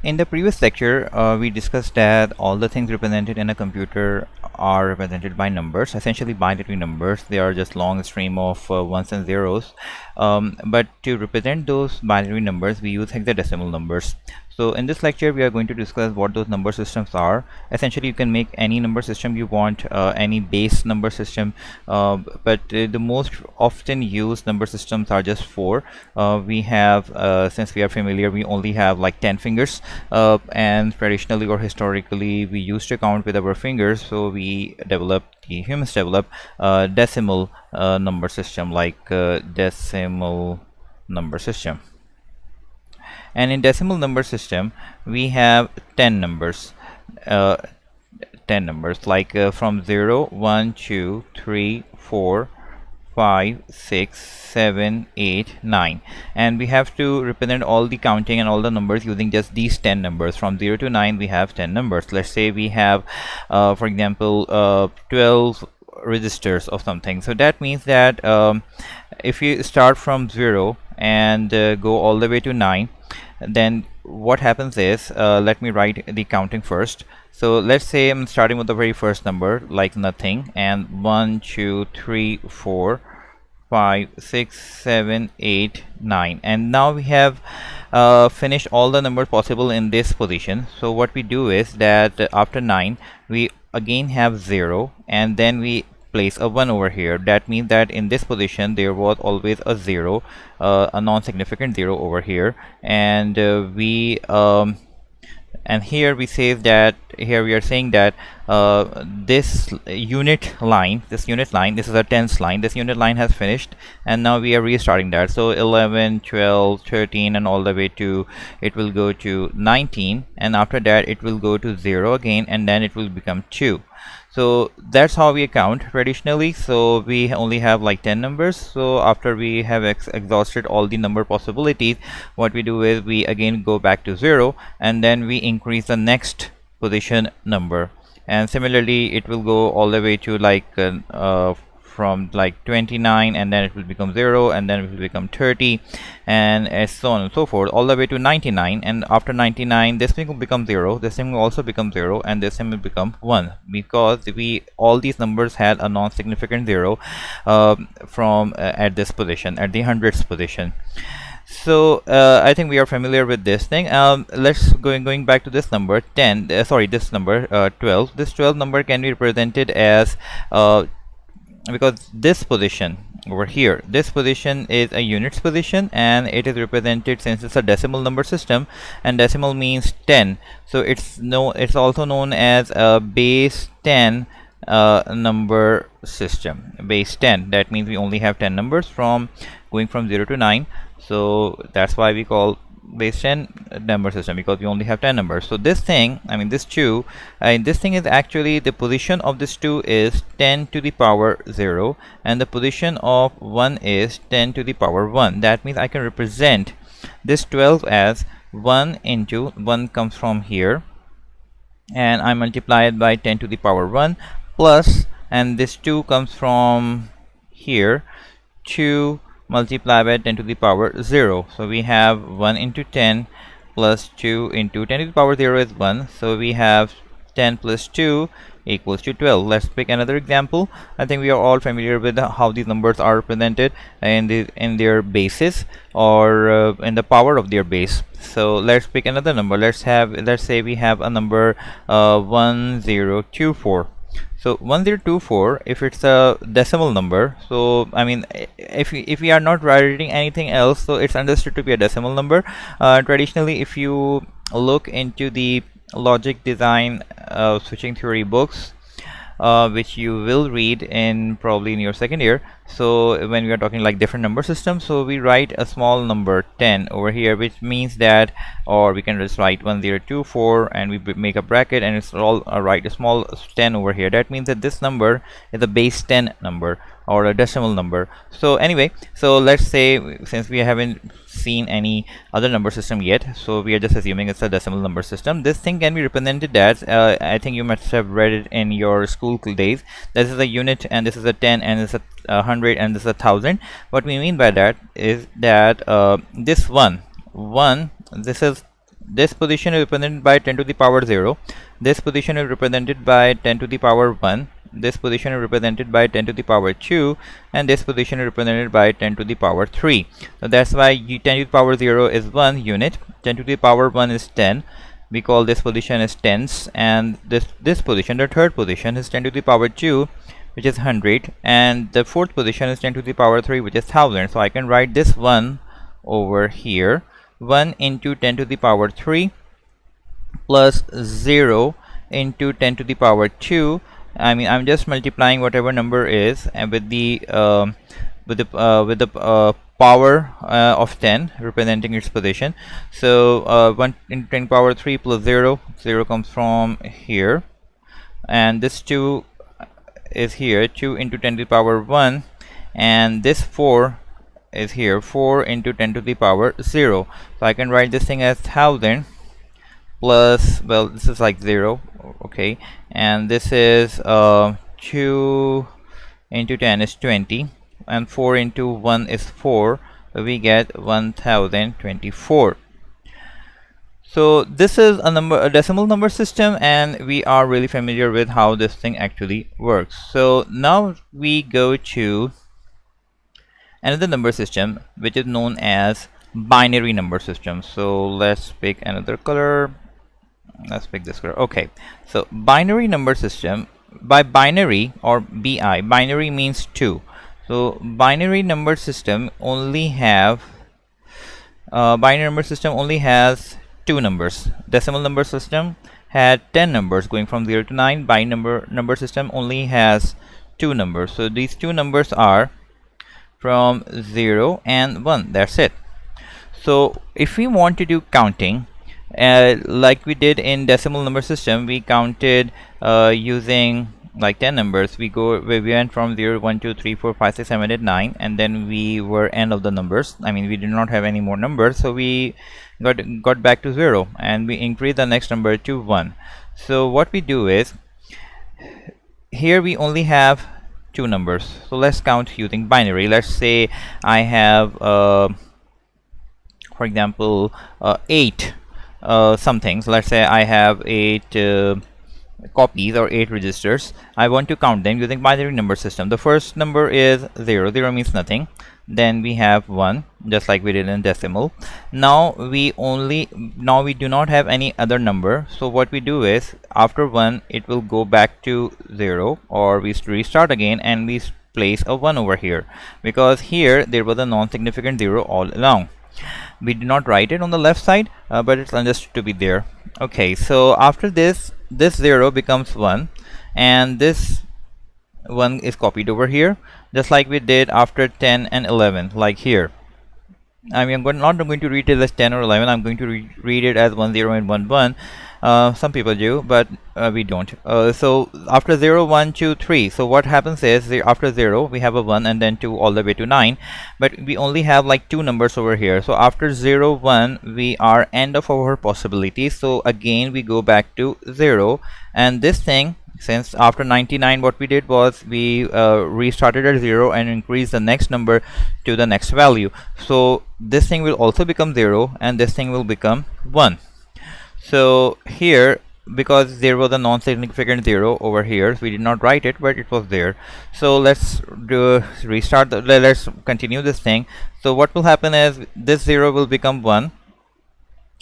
In the previous lecture, we discussed that all the things represented in a computer are represented by numbers, essentially binary numbers. They are just long stream of ones and zeros. But to represent those binary numbers, we use hexadecimal numbers. So in this lecture, we are going to discuss what those number systems are. Essentially, you can make any number system you want, any base number system, but the most often used number systems are just four. We have, since we are familiar, we only have like 10 fingers, and traditionally or historically, we used to count with our fingers. So humans developed decimal number system, like decimal number system. And in decimal number system, we have 10 numbers. 10 numbers like from 0, 1, 2, 3, 4, 5, 6, 7, 8, 9, and we have to represent all the counting and all the numbers using just these 10 numbers. From 0 to 9, we have 10 numbers. Let's say we have, for example, 12 registers of something. So that means that if you start from 0 and go all the way to 9, then what happens is, let me write the counting first. So let's say I'm starting with the very first number, like nothing, and 1, 2, 3, 4, 5, 6, 7, 8, 9, and now we have finished all the numbers possible in this position. So what we do is that after 9, we again have 0, and then we place a 1 over here. That means that in this position there was always a 0, a non-significant 0 over here, and and here we say that we are saying that this unit line, this is a tens line, this unit line has finished, and now we are restarting that. So 11, 12, 13, and all the way to, it will go to 19, and after that it will go to 0 again, and then it will become 2. So that's how we count traditionally. So we only have like 10 numbers. So after we have exhausted all the number possibilities, what we do is we again go back to 0, and then we increase the next position number. And similarly, it will go all the way to like from like 29, and then it will become 0, and then it will become 30, and so on and so forth, all the way to 99. And after 99, this thing will become 0, this thing will also become 0, and this thing will become 1, because all these numbers had a non-significant 0 from at this position, at the hundredths position. So I think we are familiar with this thing. Let's going back to this number 10, this number 12. This 12 number can be represented as because this position over here, this position is a units position, and it is represented, since it's a decimal number system, and decimal means 10, so it's also known as a base 10 number system. Base 10, that means we only have 10 numbers from going from 0 to 9, so that's why we call base 10 number system, because we only have 10 numbers. So this thing, I mean this 2, this thing is actually, the position of this 2 is 10 to the power 0, and the position of 1 is 10 to the power 1. That means I can represent this 12 as 1 into 1 comes from here, and I multiply it by 10 to the power 1 plus, and this 2 comes from here, 2 multiply by 10 to the power 0. So we have 1 into 10 plus 2 into 10 to the power 0 is 1. So we have 10 plus 2 equals to 12. Let's pick another example. I think we are all familiar with how these numbers are represented in their bases, or in the power of their base. So let's pick another number. Let's say we have a number 1024. So 1024, if it's a decimal number, so I mean, if we are not writing anything else, so it's understood to be a decimal number. Traditionally, if you look into the logic design switching theory books, which you will read probably in your second year, so when we are talking like different number systems, so we write a small number 10 over here, which means that, or we can just write 1024, and we make a bracket, and it's all write a small 10 over here. That means that this number is a base 10 number, or a decimal number. So anyway, so let's say, since we haven't seen any other number system yet, so we are just assuming it's a decimal number system. This thing can be represented as, I think you must have read it in your school days, this is a unit, and this is a 10, and this is a 100, and this is a 1000. What we mean by that is that this one, this is this position is represented by 10 to the power 0, this position is represented by 10 to the power 1, this position is represented by 10 to the power 2, and this position is represented by 10 to the power 3. So that's why 10 to the power 0 is 1 unit, 10 to the power 1 is 10. We call this position as tens, and this position, the third position, is 10 to the power 2, which is 100, and the fourth position is 10 to the power 3, which is 1000. So I can write this 1 over here, 1 into 10 to the power 3 plus 0 into 10 to the power 2. I mean, I'm just multiplying whatever number is and with the power of 10 representing its position. So 1 into 10 power 3 plus 0, 0 comes from here, and this 2 is here, 2 into 10 to the power 1, and this 4 is here, 4 into 10 to the power 0. So I can write this thing as 1000 plus, well, this is like 0, okay, and this is 2 into 10 is 20, and 4 into 1 is 4, so we get 1024. So this is a decimal number system, and we are really familiar with how this thing actually works. So now we go to another number system which is known as binary number system. So let's pick another color. Let's pick this color. Okay, so binary number system, by binary or BI, binary means 2. So binary number system only has 2 numbers. Decimal number system had 10 numbers going from 0 to 9. Binary number system only has 2 numbers. So these 2 numbers are from 0 and 1. That's it. So if we want to do counting, like we did in decimal number system, we counted using like 10 numbers. We went from 0, 1, 2, 3, 4, 5, 6, 7, 8, 9, and then we were end of the numbers. I mean, we did not have any more numbers, so we got back to 0, and we increased the next number to 1. So what we do is, here we only have 2 numbers, so let's count using binary. Let's say I have for example 8 somethings. Let's say I have 8 copies or 8 registers. I want to count them using binary number system. The first number is 0. 0 means nothing. Then we have 1, just like we did in decimal. Now we do not have any other number. So what we do is, after 1 it will go back to 0, or we restart again and we place a 1 over here, because here there was a non-significant 0 all along. We did not write it on the left side, but it's understood to be there. Okay, so after this 0 becomes 1, and this 1 is copied over here, just like we did after 10 and 11, like here. I mean, I'm not going to read it as 10 or 11. I'm going to read it as 1, 0 and 1, 1. Some people do, but we don't. So after 0, 1, 2, 3. So what happens is, after 0 we have a 1, and then 2 all the way to 9. But we only have like 2 numbers over here. So after 0, 1 we are end of our possibilities. So again we go back to 0, and this thing, since after 99 what we did was we restarted at 0 and increased the next number to the next value. So this thing will also become 0, and this thing will become 1. So here, because there was a non-significant 0 over here, we did not write it, but it was there. So let's let's continue this thing. So what will happen is, this 0 will become 1,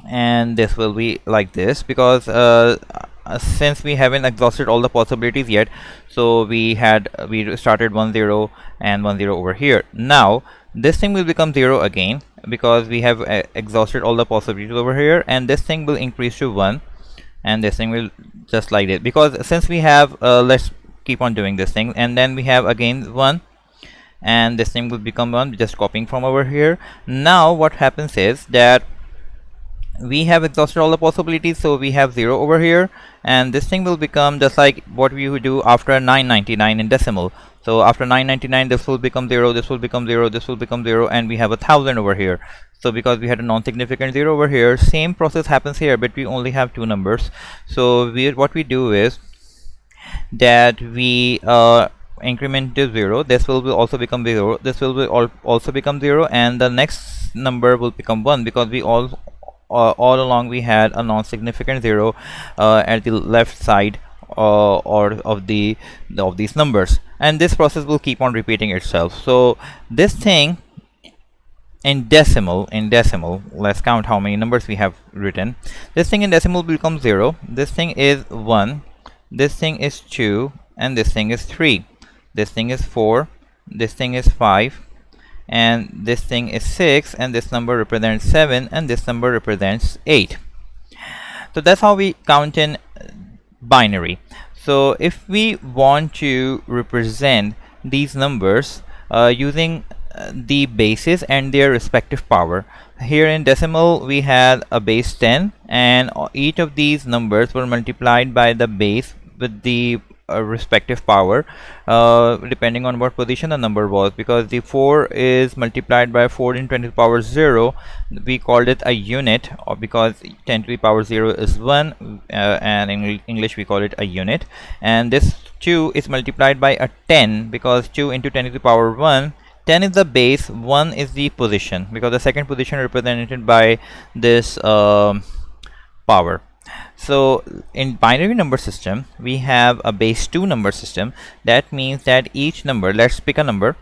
and this will be like this, because since we haven't exhausted all the possibilities yet, so we started 1, 0 and 1, 0 over here. Now this thing will become 0 again, because we have exhausted all the possibilities over here, and this thing will increase to 1, and this thing will just like this, because since we have let's keep on doing this thing, and then we have again 1, and this thing will become 1, just copying from over here. Now what happens is that we have exhausted all the possibilities, so we have 0 over here, and this thing will become just like what we would do after 999 in decimal. So after 999 this will become 0, this will become 0, this will become 0, and we have 1000 over here. So because we had a non-significant 0 over here, same process happens here, but we only have 2 numbers. So what we do is that we increment to 0. This will also become 0, this will also become 0, and the next number will become 1, because we all along we had a non-significant 0 at the left side or of these numbers, and this process will keep on repeating itself. So this thing in decimal, let's count how many numbers we have written. This thing in decimal will become 0, this thing is 1, this thing is 2, and this thing is 3, this thing is 4, this thing is 5, and this thing is 6, and this number represents 7, and this number represents 8. So that's how we count in binary. So if we want to represent these numbers using the bases and their respective power, here in decimal we had a base 10, and each of these numbers were multiplied by the base with the respective power depending on what position the number was. Because the 4 is multiplied by 4 in 10 to the power 0, we called it a unit, or because 10 to the power 0 is 1, and in English we call it a unit. And this 2 is multiplied by a 10, because 2 into 10 to the power 1, 10 is the base, 1 is the position, because the second position represented by this power. So in binary number system we have a base 2 number system. That means that each number, let's pick a number,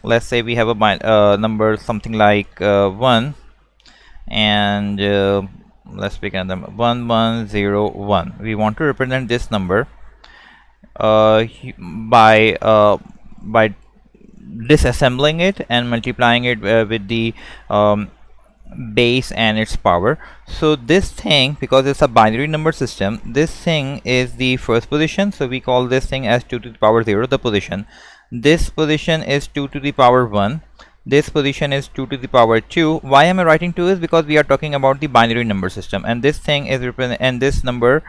let's say we have a number something like 1, and let's pick another 1101. We want to represent this number by disassembling it and multiplying it with the base and its power. So this thing, because it's a binary number system, this thing is the first position, so we call this thing as 2 to the power 0, the position. This position is 2 to the power 1, this position is 2 to the power 2. Why am I writing 2 is because we are talking about the binary number system, and this thing is and this number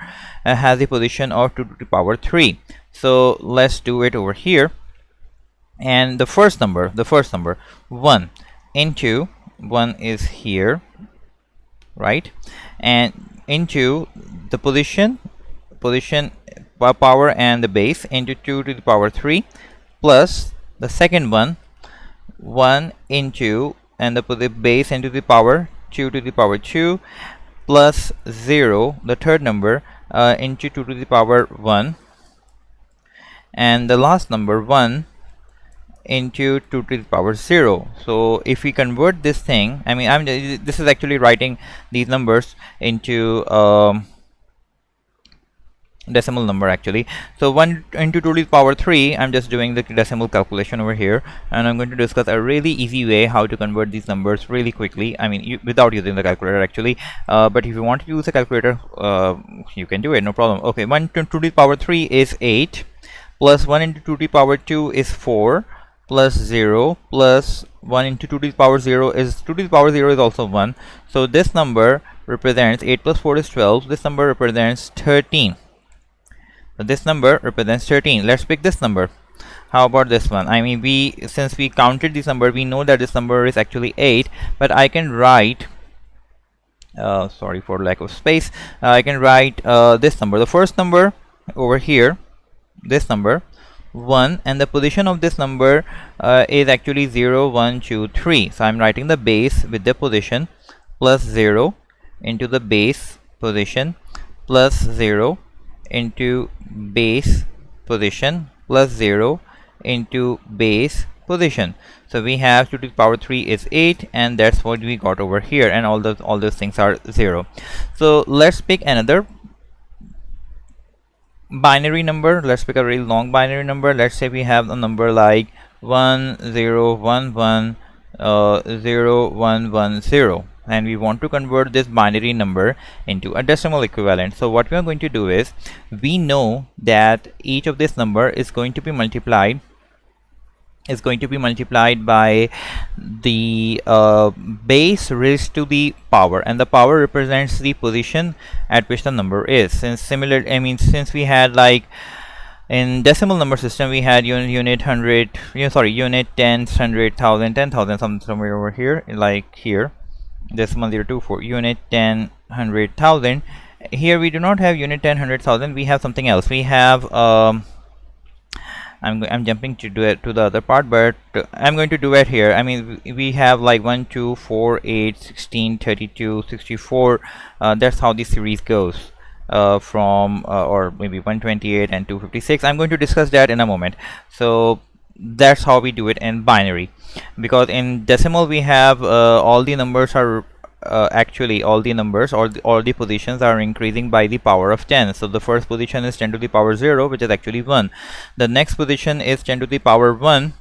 has the position of 2 to the power 3. So let's do it over here. And the first number 1 into 1 is here, right, and into the position power and the base into 2 to the power 3, plus the second one 1 into and the base into the power 2 to the power 2, plus 0, the third number, into 2 to the power 1, and the last number 1 into 2 to the power 0. So if we convert this thing, I mean this is actually writing these numbers into decimal number actually. So 1 into 2 to the power 3, I'm just doing the decimal calculation over here, and I'm going to discuss a really easy way how to convert these numbers really quickly. I mean without using the calculator actually, but if you want to use a calculator you can do it, no problem. Okay, 1 to 2 to the power 3 is 8, plus 1 into 2 to the power 2 is 4, plus 0, plus 1 into 2 to the power 0 is 2 to the power 0 is also 1. So this number represents 8 plus 4 is 12. This number represents 13. So this number represents 13. Let's pick this number. How about this one? I mean since we counted this number, we know that this number is actually 8, but I can write sorry for lack of space, I can write this number, the first number over here, this number 1, and the position of this number is actually 0, 1, 2, 3. So I'm writing the base with the position, plus 0 into the base position, plus 0 into base position, plus 0 into base position. So we have 2 to the power 3 is 8, and that's what we got over here, and all those things are 0. So let's pick another binary number. Let's pick a really long binary number. Let's say we have a number like 1011 0110, and we want to convert this binary number into a decimal equivalent. So what we are going to do is, we know that each of this number is going to be multiplied by the base raised to the power, and the power represents the position at which the number is. Since we had, like in decimal number system, we had unit 100, unit 10, 100, 1000, 10,000, somewhere over here, like here, decimal 024, unit 10, 100, 1000. Here we do not have unit 10, 100, 1000. We have something else. We have I'm jumping to do it to the other part, but I'm going to do it here. I mean, we have like 1 2 4 8 16 32 64. That's how the series goes from or maybe 128 and 256. I'm going to discuss that in a moment. So that's how we do it in binary, because in decimal we have all the numbers are actually all the numbers, all the positions are increasing by the power of 10. So the first position is 10 to the power 0, which is actually 1. The next position is 10 to the power 1.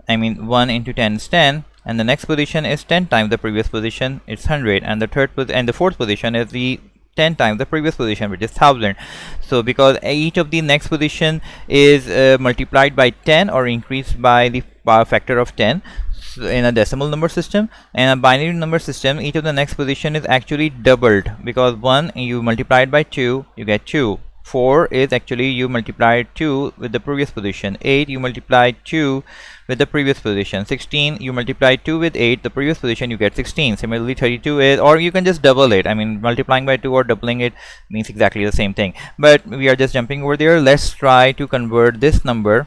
I mean 1 into 10 is 10, and the next position is 10 times the previous position, it's 100, and the fourth position is the 10 times the previous position, which is 1000. So because each of the next position is multiplied by 10 or increased by the power factor of 10, so in a decimal number system. In a binary number system, each of the next position is actually doubled, because 1 you multiply it by 2, you get 2. 4 is actually you multiply 2 with the previous position. 8 you multiply 2 with the previous position. 16 you multiply 2 with 8, the previous position, you get 16. Similarly 32 is, or you can just double it. I mean, multiplying by 2 or doubling it means exactly the same thing, but we are just jumping over there. Let's try to convert this number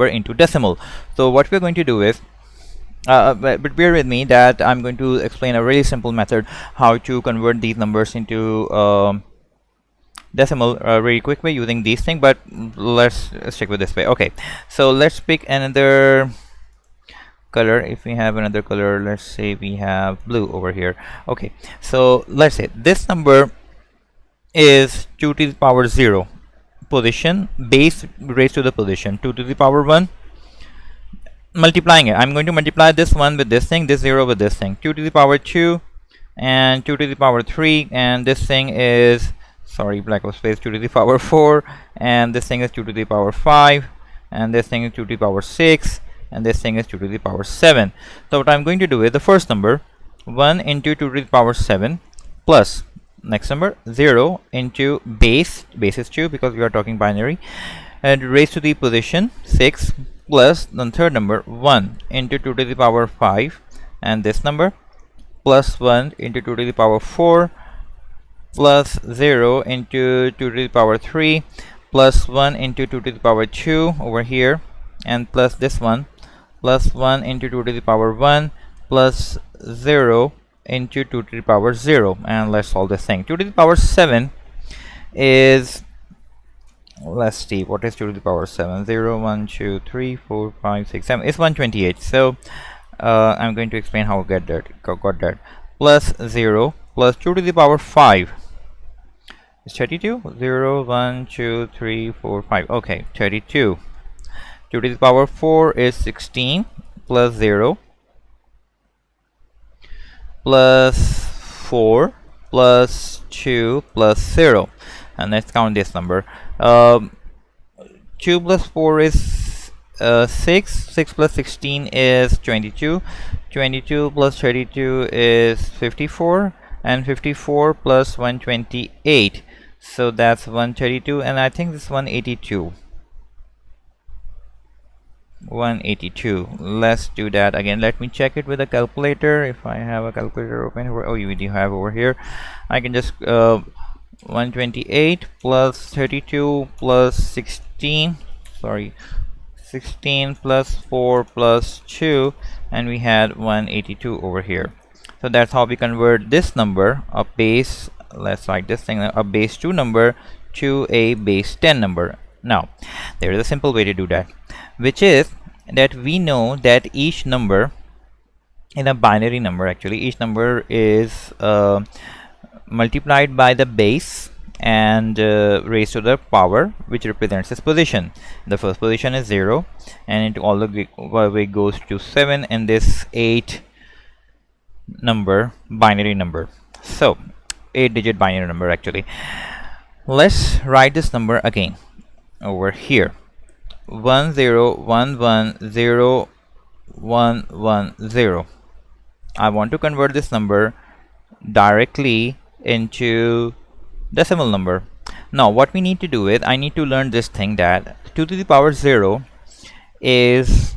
into decimal. So what we're going to do is but bear with me that I'm going to explain a really simple method how to convert these numbers into decimal very quick way using these things, but let's stick with this way. Okay, so let's pick another color. If we have another color, let's say we have blue over here. Okay, so let's say this number is 2 to the power 0 position, base raised to the position 2 to the power 1. Multiplying it, I'm going to multiply this one with this thing, this 0 with this thing. 2 to the power 2 and 2 to the power 3, and this thing is, sorry, black of space, 2 to the power 4, and this thing is 2 to the power 5, and this thing is 2 to the power 6, and this thing is 2 to the power 7. So what I'm going to do is the first number 1 into 2 to the power 7 plus next number 0 into base is 2 because we are talking binary, and raised to the position 6 plus the third number 1 into 2 to the power 5, and this number plus 1 into 2 to the power 4 plus 0 into 2 to the power 3 plus 1 into 2 to the power 2 over here, and plus this one plus 1 into 2 to the power 1 plus 0 into 2 to the power 0. And let's solve this thing. 2 to the power 7 is, let's see, what is 2 to the power 7? 0 1 2 3 4 5 6 7, it's 128. So I'm going to explain how I got that. Plus 0 plus 2 to the power 5 is 32. 0 1 2 3 4 5, okay, 32. 2 to the power 4 is 16 plus 0 plus 4 plus 2 plus 0, and let's count this number. 2 plus 4 is 6. 6 plus 16 is 22. 22 plus 32 is 54, and 54 plus 128, so that's 132, and I think this 182. Let's do that again. Let me check it with a calculator. If I have a calculator open, oh, you do have over here. I can just 128 plus 32 plus 16, sorry, 16 plus 4 plus 2, and we had 182 over here. So that's how we convert this number, a base, let's write this thing, a base 2 number to a base 10 number. Now there is a simple way to do that, which is that we know that each number in a binary number, actually each number is multiplied by the base and raised to the power which represents its position. The first position is 0, and it all the way goes to 7 in this 8 number binary number. So 8-digit binary number actually. Let's write this number again over here. 101101110. I want to convert this number directly into decimal number. Now what we need to do is, I need to learn this thing that 2 to the power 0 is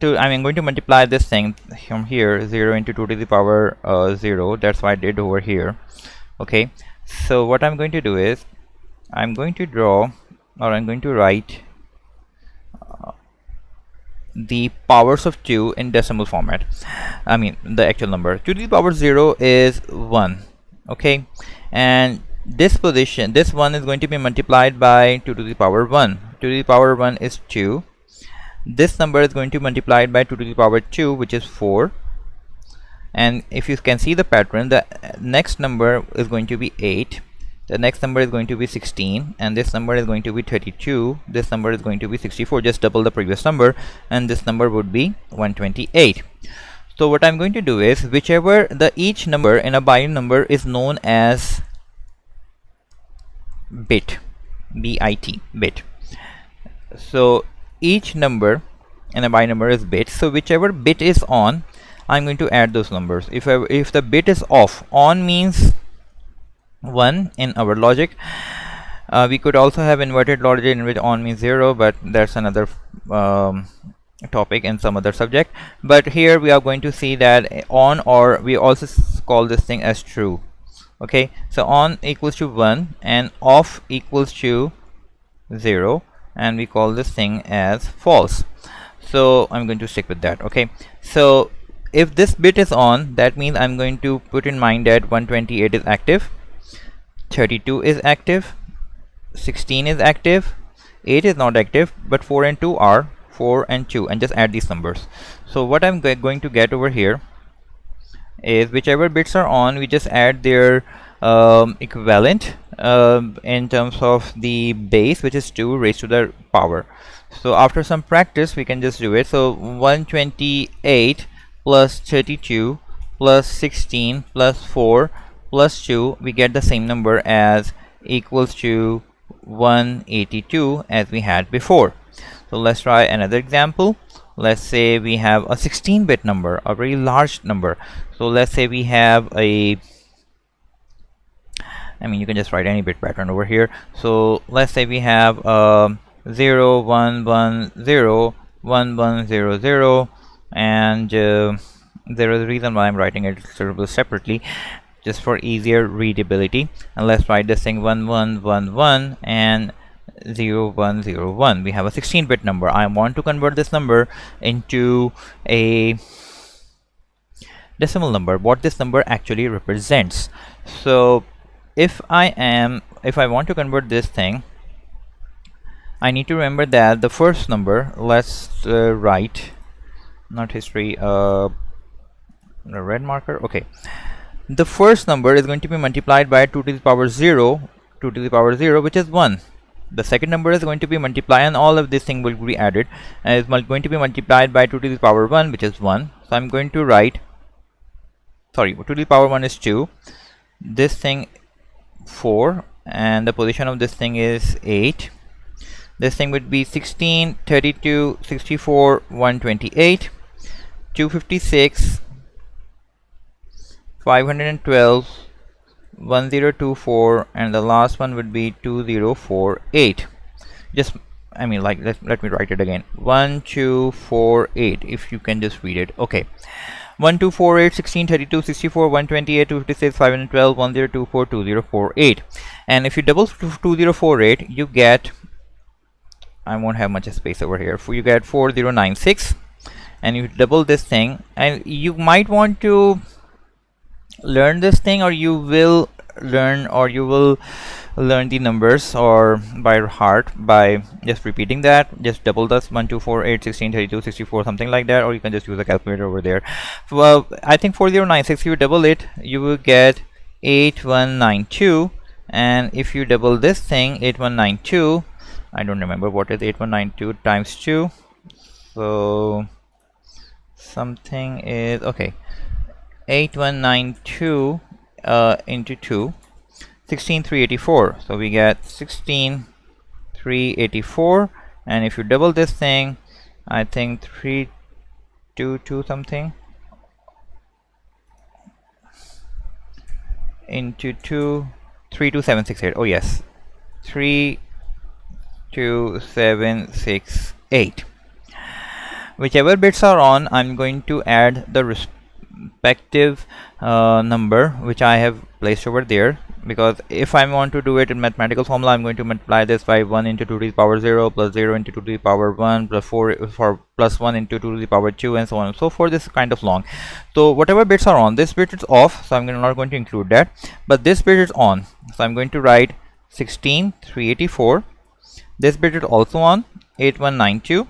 I'm going to multiply this thing from here, 0 into 2 to the power 0. That's what I did over here. Okay, so what I'm going to do is I'm going to draw or I'm going to write the powers of 2 in decimal format. I mean the actual number. 2 to the power 0 is 1. Okay, and this position, this 1 is going to be multiplied by 2 to the power 1. 2 to the power 1 is 2. This number is going to be multiplied by 2 to the power 2, which is 4. And if you can see the pattern, the next number is going to be 8, the next number is going to be 16, and this number is going to be 32, this number is going to be 64, just double the previous number, and this number would be 128. So what I'm going to do is, whichever the each number in a binary number is known as bit, B-I-T, bit. So each number in a binary number is bit, so whichever bit is on, I'm going to add those numbers. If the bit is off, on means 1 in our logic. We could also have inverted logic in which on means 0, but that's another topic in some other subject. But here we are going to see that on, or we also call this thing as true. Okay, so on equals to 1 and off equals to 0, and we call this thing as false. So I'm going to stick with that. Okay, so if this bit is on, that means I'm going to put in mind that 128 is active, 32 is active, 16 is active, 8 is not active, but 4 and 2 are, 4 and 2, and just add these numbers. So what I'm going to get over here is whichever bits are on, we just add their equivalent in terms of the base, which is 2 raised to the power. So after some practice we can just do it. So 128 plus 32 plus 16 plus 4 plus 2, we get the same number as equals to 182 as we had before. So let's try another example. Let's say we have a 16-bit number, a very large number. So let's say we have a, I mean you can just write any bit pattern over here. So let's say we have 0 1 1 0 1 1 0 0, and there is a reason why I'm writing it separately, just for easier readability. And let's write this thing 1 1 1 1 and 0 1 0 1. We have a 16-bit number. I want to convert this number into a decimal number, what this number actually represents. So if I want to convert this thing, I need to remember that the first number, let's write, not history, a red marker. Okay, the first number is going to be multiplied by 2 to the power 0, 2 to the power 0, which is 1. The second number is going to be multiplied, and all of this thing will be added, and it's going to be multiplied by 2 to the power 1, which is 1. So I'm going to write, sorry, 2 to the power 1 is 2, this thing 4, and the position of this thing is 8. This thing would be 16, 32, 64, 128, 256, 512, 1024, and the last one would be 2048. Just, I mean, like, let me write it again. 1248, if you can just read it. Okay, 1248, 16, 32, 64, 128, 256, 512, 1024, 2048. And if you double 2048, you get, I won't have much space over here, you get 4096. And you double this thing, and you might want to learn this thing, or you will learn the numbers or by heart by just repeating that. Just double this 1 2 4 8 16 32 64, something like that, or you can just use a calculator over there. Well, I think 4096, if you double it, you will get 8192, and if you double this thing 8192, I don't remember what is 8192 times 2, so something is, okay, 8192 into 2, 16384. So we get 16384, and if you double this thing, I think 322 something into 2, 32768. Oh yes, 32768. Whichever bits are on, I'm going to add the respective number which I have placed over there. because if I want to do it in mathematical formula, I'm going to multiply this by 1 into 2 to the power 0 plus 0 into 2 to the power 1 plus 4 for plus 1 into 2 to the power 2 and so on and so forth. This is kind of long. So whatever bits are on, this bit is off, so I'm not going to include that, but this bit is on, so I'm going to write 16384. This bit is also on, 8192.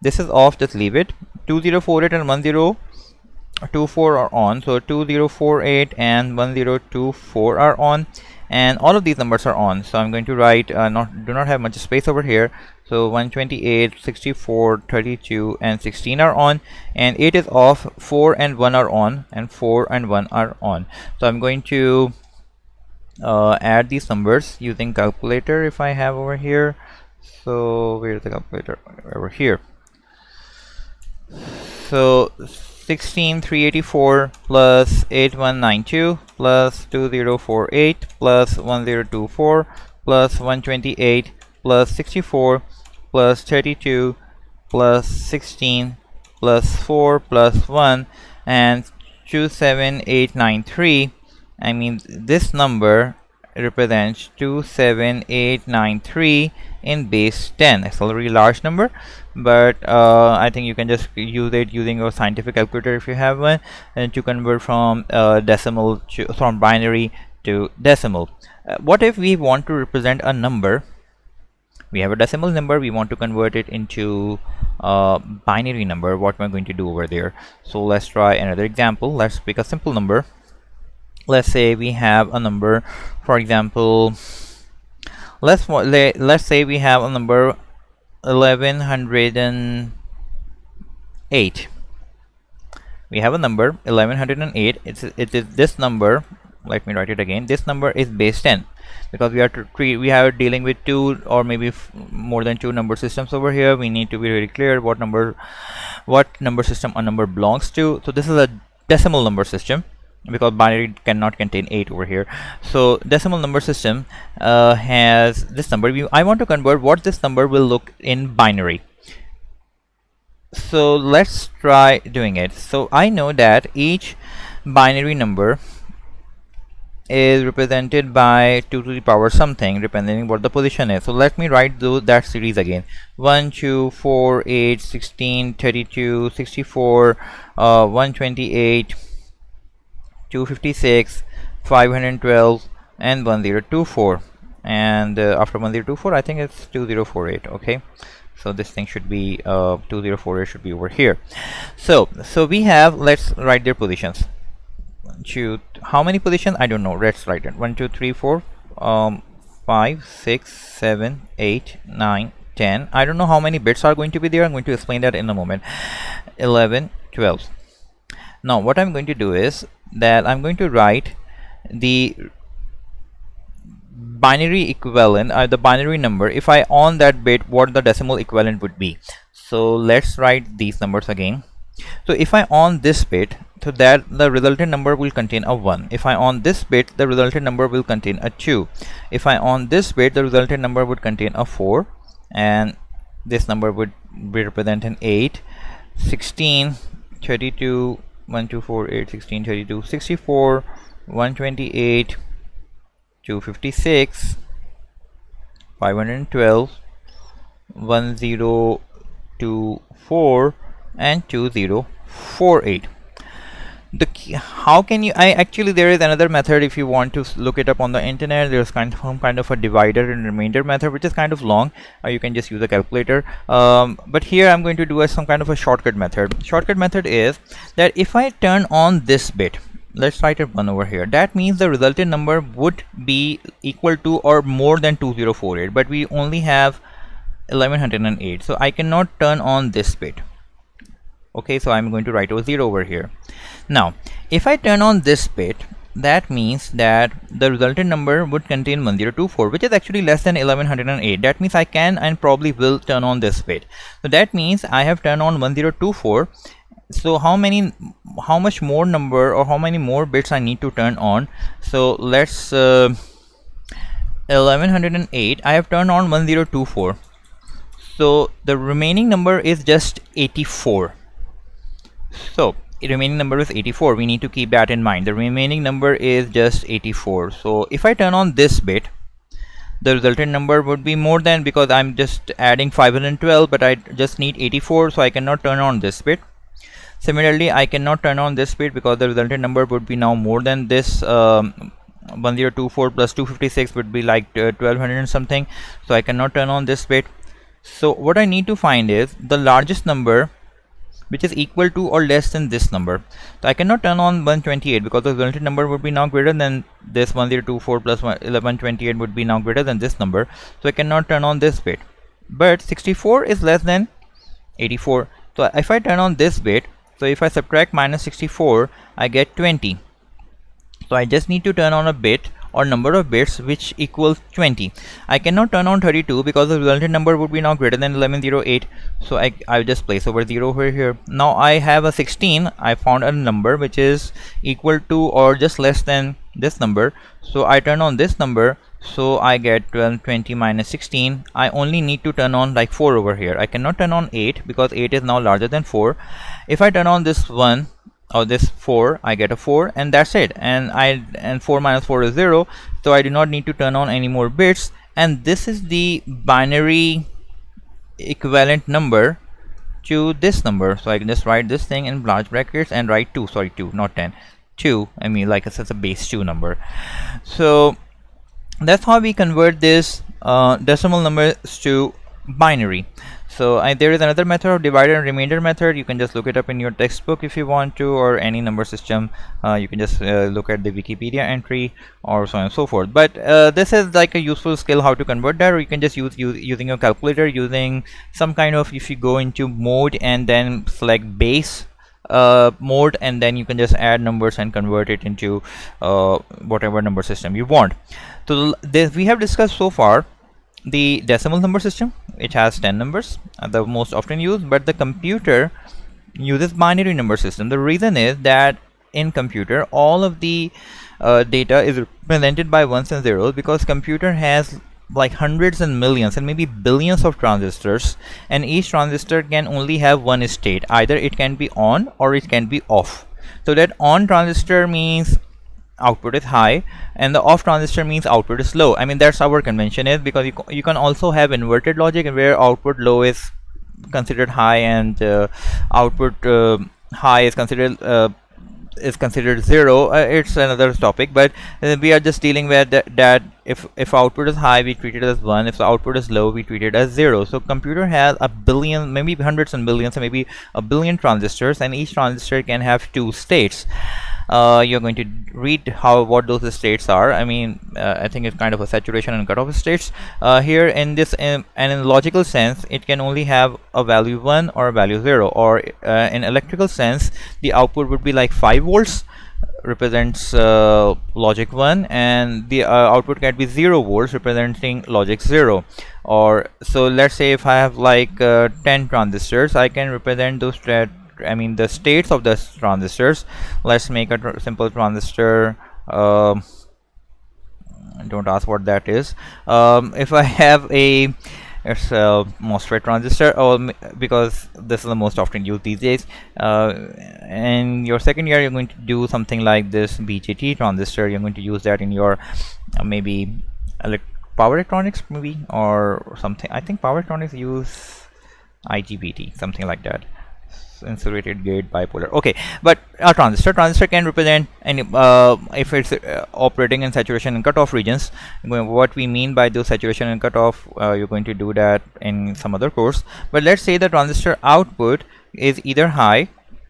This is off, just leave it. 2048 and 1024 are on, so 2048 and 1024 are on, and all of these numbers are on. So I'm going to write do not have much space over here, so 128, 64, 32 and 16 are on, and 8 is off, 4 and 1 are on, and 4 and 1 are on. So I'm going to add these numbers using calculator if I have over here. So where's the calculator? Over here. So 16384 plus 8192 plus 2048 plus 1024 plus 128 plus 64 plus 32 plus 16 plus 4 plus 1 and 27893. I mean, this number represents 27893 in base 10. It's a very large number, but I think you can just use it using your scientific calculator if you have one, and to convert from decimal from binary to decimal. What if we want to represent a number? We have a decimal number, we want to convert it into binary number. What am I going to do over there? So let's try another example. Let's pick a simple number. Let's say we have a number, for example, let's say we have a number 1108. We have a number 1108. It is this number. Let me write it again. This number is base 10 because we are dealing with two or maybe more than two number systems over here. We need to be very clear what number system a number belongs to. So this is a decimal number system, because binary cannot contain 8 over here. So decimal number system has this number. I want to convert what this number will look in binary. So let's try doing it. So I know that each binary number is represented by 2 to the power something, depending what the position is. So let me write that series again. 1 2 4 8 16 32 64 128 256 512 and 1024, and after 1024 I think it's 2048. Okay, so this thing should be 2048 should be over here. So we have, let's write their positions. How many positions? I don't know. Let's write it. 1 2 3 4 5 6 7 8 9 10. I don't know how many bits are going to be there. I'm going to explain that in a moment. 11 12. Now what I'm going to do is that I'm going to write the binary equivalent, the binary number. If I on that bit, what the decimal equivalent would be. So let's write these numbers again. So if I on this bit, so that the resultant number will contain a 1. If I on this bit, the resultant number will contain a 2. If I on this bit, the resultant number would contain a 4, and this number would be represent an 8, 16, 32, 1 2 4 8 16 32 64 128 256 512 1024 and 2048. How can you actually there is another method. If you want to look it up on the internet, there's some kind of a divider and remainder method, which is kind of long. You can just use a calculator, but here I'm going to do some kind of a shortcut method. Shortcut method is that if I turn on this bit, let's write it 1 over here, that means the resultant number would be equal to or more than 2048, but we only have 1108, so I cannot turn on this bit. Okay, so I'm going to write a 0 over here. Now if I turn on this bit, that means that the resultant number would contain 1024, which is actually less than 1108. That means I can and probably will turn on this bit. So that means I have turned on 1024. So how much more number or how many more bits I need to turn on? So let's 1108, I have turned on 1024, so the remaining number is just 84. So remaining number is 84. We need to keep that in mind. The remaining number is just 84. So if I turn on this bit, the resultant number would be more than, because I'm just adding 512, but I just need 84, so I cannot turn on this bit. Similarly, I cannot turn on this bit because the resultant number would be now more than this. 1024 plus 256 would be like 1200 and something, so I cannot turn on this bit. So what I need to find is the largest number which is equal to or less than this number. So I cannot turn on 128 because the resultant number would be now greater than this. 1024 plus 1128 would be now greater than this number, so I cannot turn on this bit. But 64 is less than 84, so if I turn on this bit, so if I subtract minus 64, I get 20. So I just need to turn on a bit or number of bits which equals 20. I cannot turn on 32 because the resultant number would be now greater than 1108, so I just place over 0 over here. Now I have a 16. I found a number which is equal to or just less than this number, so I turn on this number, so I get 12, 20 minus 16. I only need to turn on like 4 over here. I cannot turn on 8 because 8 is now larger than 4. If I turn on this 1 or this 4, I get a 4, and that's it. And 4 minus 4 is 0, so I do not need to turn on any more bits. And this is the binary equivalent number to this number. So I can just write this thing in large brackets and write 2, sorry, 2, not 10, 2. I mean, like it's a base 2 number. So that's how we convert this decimal numbers to binary. So there is another method of divider and remainder method. You can just look it up in your textbook if you want to, or any number system. You can just look at the Wikipedia entry or so on and so forth. But this is like a useful skill how to convert that, or you can just use using your calculator, using some kind of, if you go into mode and then select base mode, and then you can just add numbers and convert it into whatever number system you want. So we have discussed so far the decimal number system, which has 10 numbers, the most often used, but the computer uses binary number system. The reason is that in computer all of the data is represented by ones and zeros, because computer has like hundreds and millions and maybe billions of transistors, and each transistor can only have one state. Either it can be on or it can be off. So that on transistor means output is high, and the off transistor means output is low. I mean, that's our convention is, because you can also have inverted logic where output low is considered high, and output high is considered zero. It's another topic, but we are just dealing with that if output is high, we treat it as 1. If the output is low, we treat it as 0. So computer has a billion, maybe hundreds and billions, and maybe a billion transistors, and each transistor can have 2 states. You're going to read what those states are. I mean, I think it's kind of a saturation and cutoff states here in this, and in logical sense it can only have a value 1 or a value 0, or in electrical sense the output would be like 5 volts represents logic 1, and the output can be 0 volts representing logic 0. Or so let's say if I have like 10 transistors, I can represent those the states of the transistors. Let's make a simple transistor. Don't ask what that is. If I have it's a Mosfet transistor, or because this is the most often used these days. In your second year, you're going to do something like this BJT transistor. You're going to use that in your maybe power electronics, maybe, or something. I think power electronics use IGBT, something like that. Insulated gate bipolar. Okay, but a transistor can represent any if it's operating in saturation and cutoff regions. What we mean by those saturation and cutoff, you're going to do that in some other course. But let's say the transistor output is either high,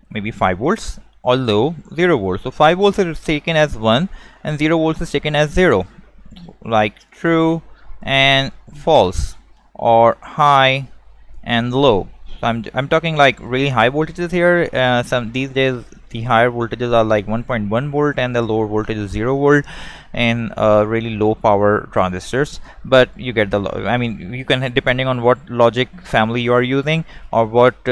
maybe 5 volts, or low, 0 volts. So 5 volts is taken as 1 and 0 volts is taken as 0, like true and false, or high and low. So I'm talking like really high voltages here. Some these days the higher voltages are like 1.1 volt, and the lower voltage is 0 volt, and really low power transistors. But you get the I mean, you can, depending on what logic family you are using, or what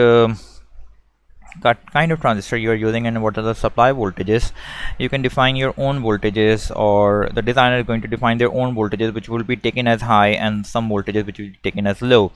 kind of transistor you are using and what are the supply voltages. You can define your own voltages, or the designer is going to define their own voltages which will be taken as high and some voltages which will be taken as low.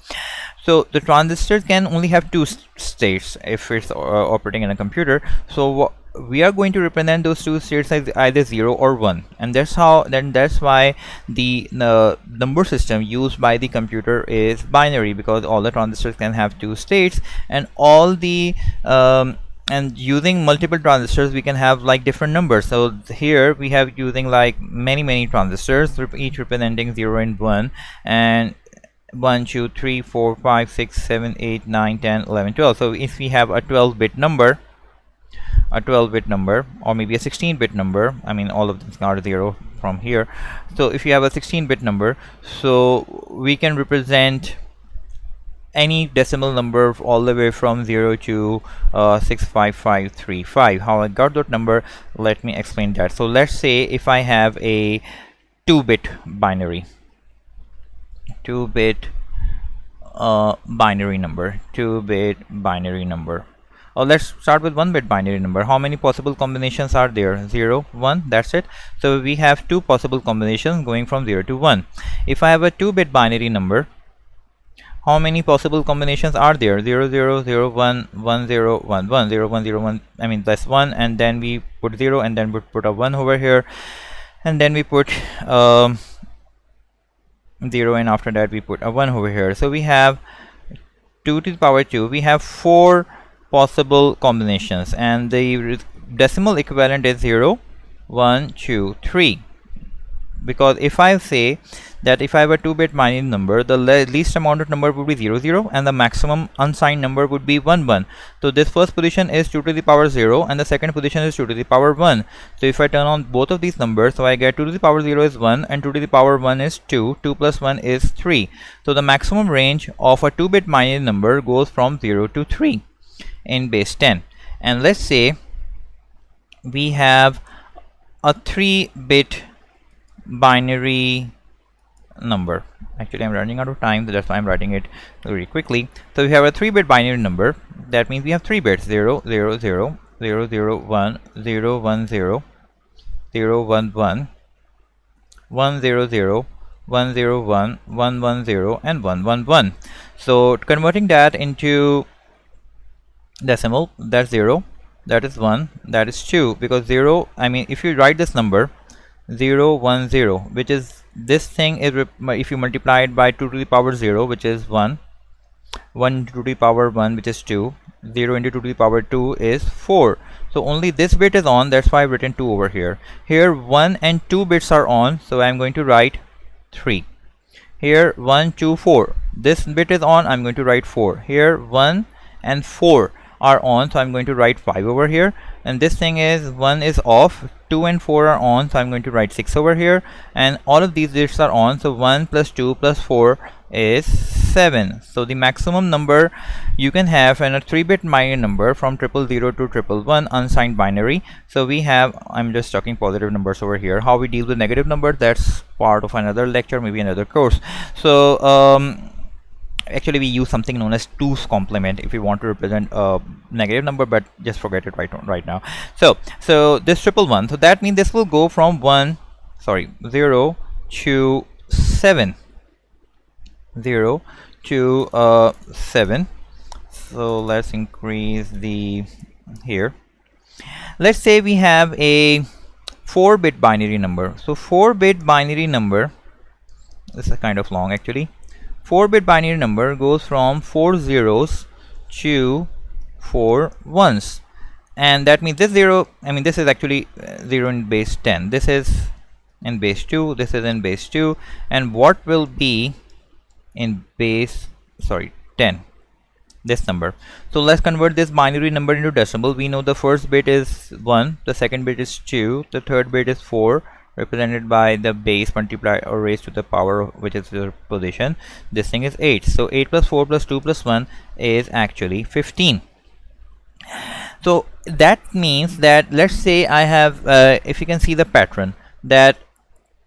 So the transistor can only have two states if it's operating in a computer. So we are going to represent those two states as either 0 or 1, and that's why the number system used by the computer is binary, because all the transistors can have two states, and all the and using multiple transistors we can have like different numbers. So here we have using like many transistors, each representing 0 and 1, and 1 2 3 4 5 6 7 8 9 10 11 12. So if we have a 12-bit number, or maybe a 16-bit number, I mean all of them are 0 from here. So if you have a 16-bit number, so we can represent any decimal number all the way from 0 to 65535. How I got that number, let me explain that. So let's say if I have a 2-bit binary binary number. Oh, let's start with 1-bit binary number. How many possible combinations are there? 0, 1, that's it. So we have two possible combinations going from 0 to 1. If I have a 2-bit binary number, how many possible combinations are there? 0 0 0 1 1 0 1 1 0 1 0 1, I mean that's 1, and then we put 0, and then we put a 1 over here, and then we put 0, and after that we put a 1 over here. So we have 2 to the power 2. We have 4 possible combinations, and the decimal equivalent is 0 1 2 3, because if I say that if I have a 2-bit binary number, the least amount of number would be 0 0, and the maximum unsigned number would be 1 1. So this first position is 2 to the power 0, and the second position is 2 to the power 1. So if I turn on both of these numbers, so I get 2 to the power 0 is 1, and 2 to the power 1 is 2. 2 plus 1 is 3. So the maximum range of a 2-bit binary number goes from 0 to 3 in base 10. And let's say we have a 3-bit binary number. Actually, I'm running out of time, so that's why I'm writing it very quickly. So we have a 3-bit binary number. That means we have 3 bits: 0 0 0 0 0 1 0 1 0 0 1 1 1 0 0 1 0 1 1 1 0 and 1 1 1. So converting that into decimal, that's 0, that is 1, that is 2, because 0, I mean if you write this number 0 1 0, which is this thing, is if you multiply it by 2 to the power 0, which is 1, 1 to the power 1, which is 2, 0 into 2 to the power 2 is 4. So only this bit is on, that's why I've written 2 over here. Here 1 and 2 bits are on, so I'm going to write 3. Here 1 2 4, this bit is on, I'm going to write 4. Here 1 and 4 are on, so I'm going to write 5 over here, and this thing is 1 is off, 2 and 4 are on, so I'm going to write 6 over here, and all of these bits are on, so 1 plus 2 plus 4 is 7. So the maximum number you can have in a 3-bit binary number from 000 to 111 unsigned binary. So we have, I'm just talking positive numbers over here. How we deal with negative numbers, that's part of another lecture, maybe another course. So actually we use something known as 2's complement if you want to represent a negative number, but just forget it right now. So this 111, so that means this will go from 0 to 7, 0 to 7. So let's increase the here. Let's say we have a 4-bit binary number. So 4-bit binary number, this is kind of long actually. 4-bit binary number goes from 4 zeros to 4 ones, and that means this 0, I mean this is actually 0 in base 10, this is in base 2, this is in base 2, and what will be in base 10, this number. So let's convert this binary number into decimal. We know the first bit is 1, the second bit is 2, the third bit is 4, represented by the base multiplied or raised to the power, which is the position. This thing is 8. So 8 plus 4 plus 2 plus 1 is actually 15. So that means that, let's say I have, if you can see the pattern, that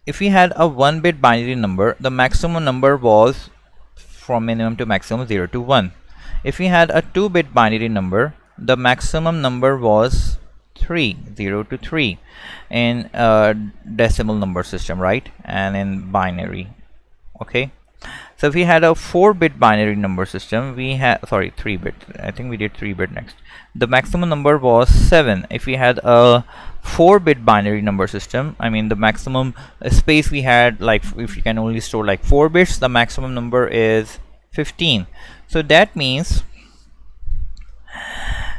if we had a 1-bit binary number, the maximum number was from minimum to maximum 0 to 1. If we had a 2-bit binary number, the maximum number was 3, 0 to 3 in decimal number system, right? And in binary. Okay, so if we had a 4-bit binary number system, we had, sorry, 3-bit, I think we did 3-bit next. The maximum number was 7. If we had a 4-bit binary number system, I mean the maximum space we had, like if you can only store like 4 bits, the maximum number is 15. So that means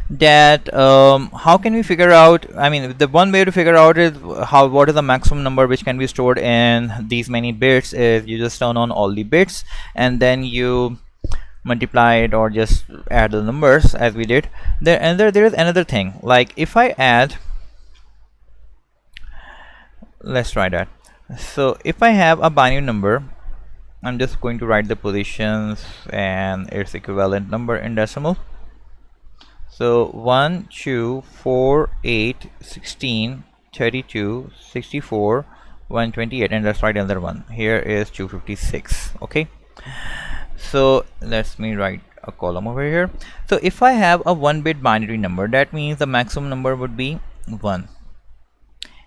that how can we figure out, I mean the one way to figure out is what is the maximum number which can be stored in these many bits is you just turn on all the bits and then you multiply it or just add the numbers as we did there. And there is another thing, like if I add, let's try that. So if I have a binary number, I'm just going to write the positions and its equivalent number in decimal. So 1, 2, 4, 8, 16, 32, 64, 128, and let's write another one. Here is 256. Okay, so let me write a column over here. So if I have a 1-bit binary number, that means the maximum number would be 1.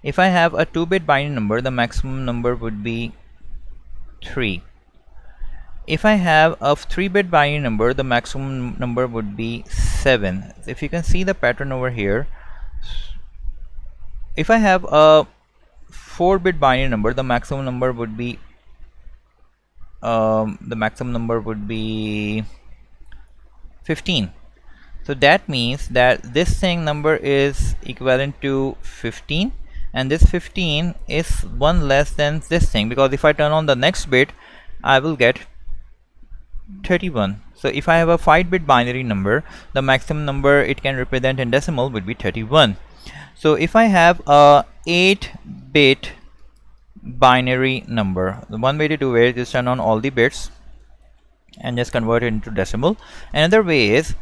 If I have a 2-bit binary number, the maximum number would be 3. If I have a 3-bit binary number, the maximum number would be 7. If you can see the pattern over here, if I have a 4-bit binary number, the maximum number would be 15. So that means that this thing number is equivalent to 15, and this 15 is 1 less than this thing, because if I turn on the next bit, I will get 31. So if I have a 5-bit binary number, the maximum number it can represent in decimal would be 31. So if I have a 8-bit binary number, the one way to do it is turn on all the bits and just convert it into decimal. Another way is,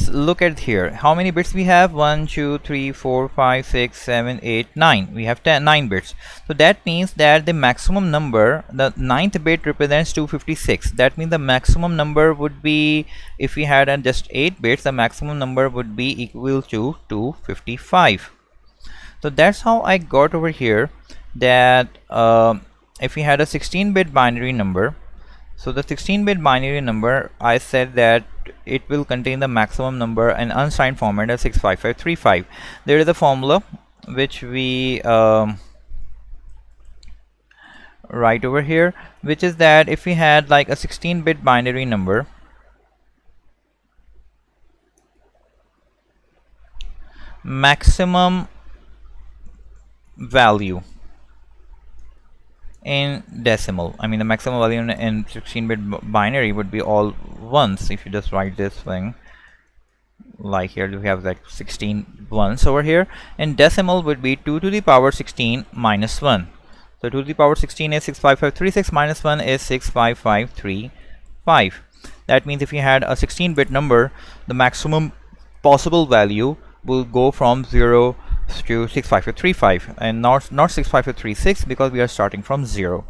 look at here, how many bits we have? 1, 2, 3, 4, 5, 6, 7, 8, 9. We have 9 bits. So that means that the maximum number, the 9th bit represents 256. That means the maximum number would be, if we had just 8 bits, the maximum number would be equal to 255. So that's how I got over here that if we had a 16-bit binary number, so the 16-bit binary number, I said that it will contain the maximum number in unsigned format as 65535. There is a formula which we write over here, which is that if we had like a 16-bit binary number, maximum value in decimal, I mean the maximum value in 16-bit binary would be all ones. If you just write this thing like here, we have like 16 ones over here. In decimal would be 2 to the power 16 minus 1. So 2 to the power 16 is 65536 minus 1 is 65535. That means if you had a 16-bit number, the maximum possible value will go from 0 to 65535 and not 65536, because we are starting from 0.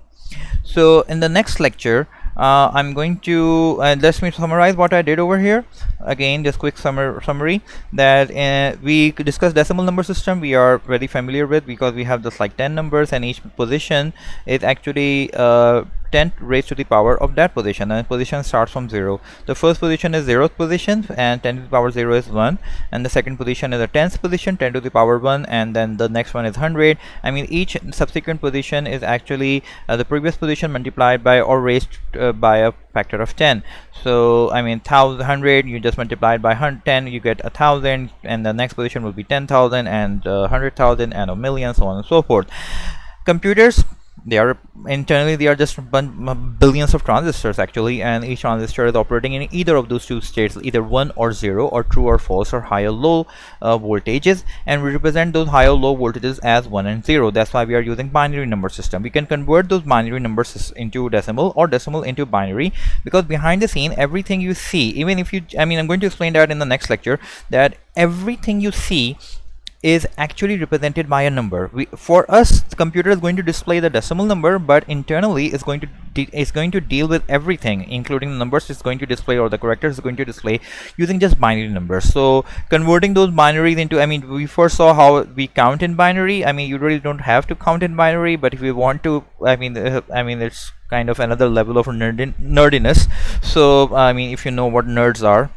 So in the next lecture, I'm going to let me summarize what I did over here. Again, just quick summary that we discussed decimal number system. We are very familiar with, because we have just like 10 numbers and each position is actually 10 raised to the power of that position, and position starts from 0. The first position is 0th position, and 10 to the power 0 is 1, and the second position is a 10th position, 10 to the power 1, and then the next one is 100. I mean each subsequent position is actually the previous position multiplied by or raised by a factor of 10. So I mean 100, you just multiply it by 10, you get 1,000, and the next position will be 10,000 and 100,000 and a million, so on and so forth. Computers, they are internally, they are just billions of transistors actually, and each transistor is operating in either of those two states, either 1 or 0, or true or false, or high or low voltages, and we represent those high or low voltages as 1 and 0. That's why we are using binary number system. We can convert those binary numbers into decimal or decimal into binary, because behind the scene everything you see, even if you, I mean I'm going to explain that in the next lecture, that everything you see is actually represented by a number. For us, the computer is going to display the decimal number, but internally is going to deal with everything, including the numbers it's going to display, or the characters is going to display, using just binary numbers. So converting those binaries into, I mean, we first saw how we count in binary. I mean, you really don't have to count in binary, but if you want to, I mean, it's kind of another level of nerdiness. So I mean, if you know what nerds are,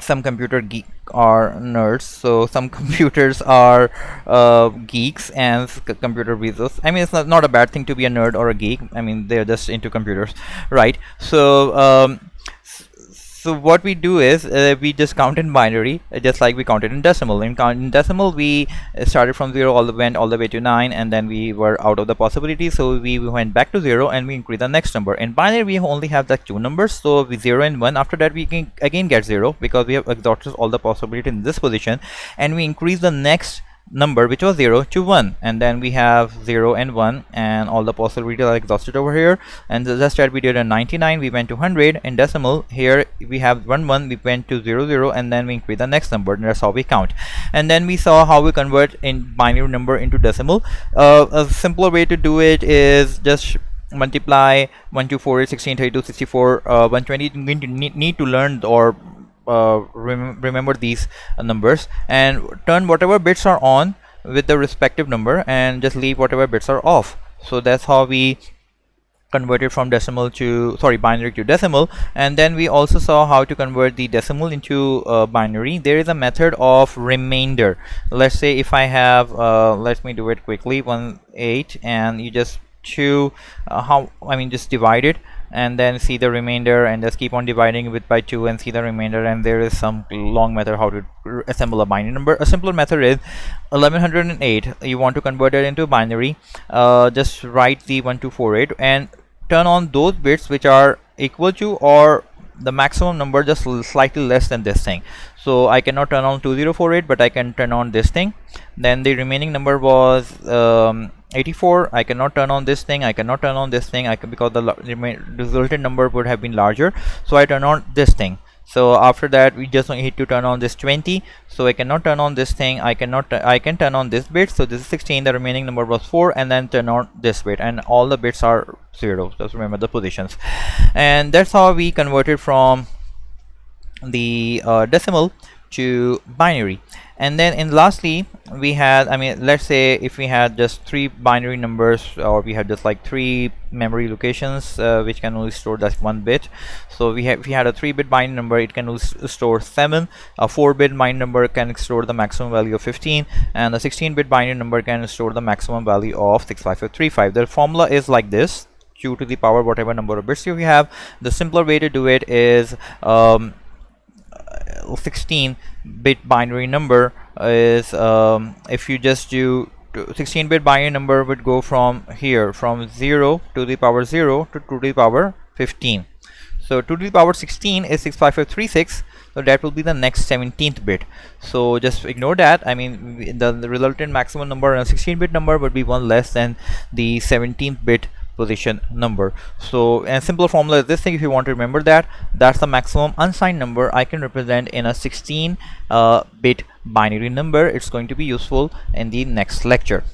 some computer geek are nerds, so some computers are geeks, and computer wizards. I mean, it's not a bad thing to be a nerd or a geek. I mean, they're just into computers, right? So what we do is we just count in binary, just like we counted in decimal. In decimal, we started from 0 went all the way to 9, and then we were out of the possibility, so we went back to 0 and we increase the next number. In binary, we only have the 2 numbers, so we 0 and 1. After that, we can again get 0 because we have exhausted all the possibility in this position, and we increase the next number, which was 0, to 1, and then we have 0 and 1, and all the possibilities are exhausted over here. And just that we did a 99, we went to 100. In decimal, here we have 1 1, we went to 0 0, and then we increase the next number, and that's how we count. And then we saw how we convert in binary number into decimal. A simpler way to do it is just multiply 1 2 4 8 16 32 64 120. You need to learn or remember these numbers, and turn whatever bits are on with the respective number, and just leave whatever bits are off. So that's how we converted from binary to decimal. And then we also saw how to convert the decimal into binary. There is a method of remainder. Let's say if I have let me do it quickly, 1/8, and you just just divide it, and then see the remainder, and just keep on dividing it by 2 and see the remainder. And there is some long method how to assemble a binary number. A simpler method is 1108. You want to convert it into binary, just write the 1248 and turn on those bits which are equal to or the maximum number just slightly less than this thing. So I cannot turn on 2048, but I can turn on this thing. Then the remaining number was 84. I cannot turn on this thing, I cannot turn on this thing, because the resultant number would have been larger, so I turn on this thing. So after that, we just need to turn on this 20. So I cannot turn on this thing, I can turn on this bit. So this is 16, the remaining number was 4, and then turn on this bit, and all the bits are 0. Just remember the positions. And that's how we converted from the decimal to binary. And then lastly, we had, let's say if we had just 3 binary numbers, or we had just like 3 memory locations which can only store just 1 bit. So if we had a 3-bit binary number, it can only store 7. A 4-bit binary number can store the maximum value of 15, and a 16-bit binary number can store the maximum value of 65535. The formula is like this: 2 to the power whatever number of bits you have. The simpler way to do it is 16-bit binary number is if you just do 16-bit binary number would go from here, from 0 to the power 0 to 2 to the power 15. So 2 to the power 16 is 65536, so that will be the next 17th bit. So just ignore that. The resultant maximum number on a 16-bit number would be 1 less than the 17th bit position number. So a simple formula is this thing. If you want to remember that, that's the maximum unsigned number I can represent in a 16-bit binary number. It's going to be useful in the next lecture.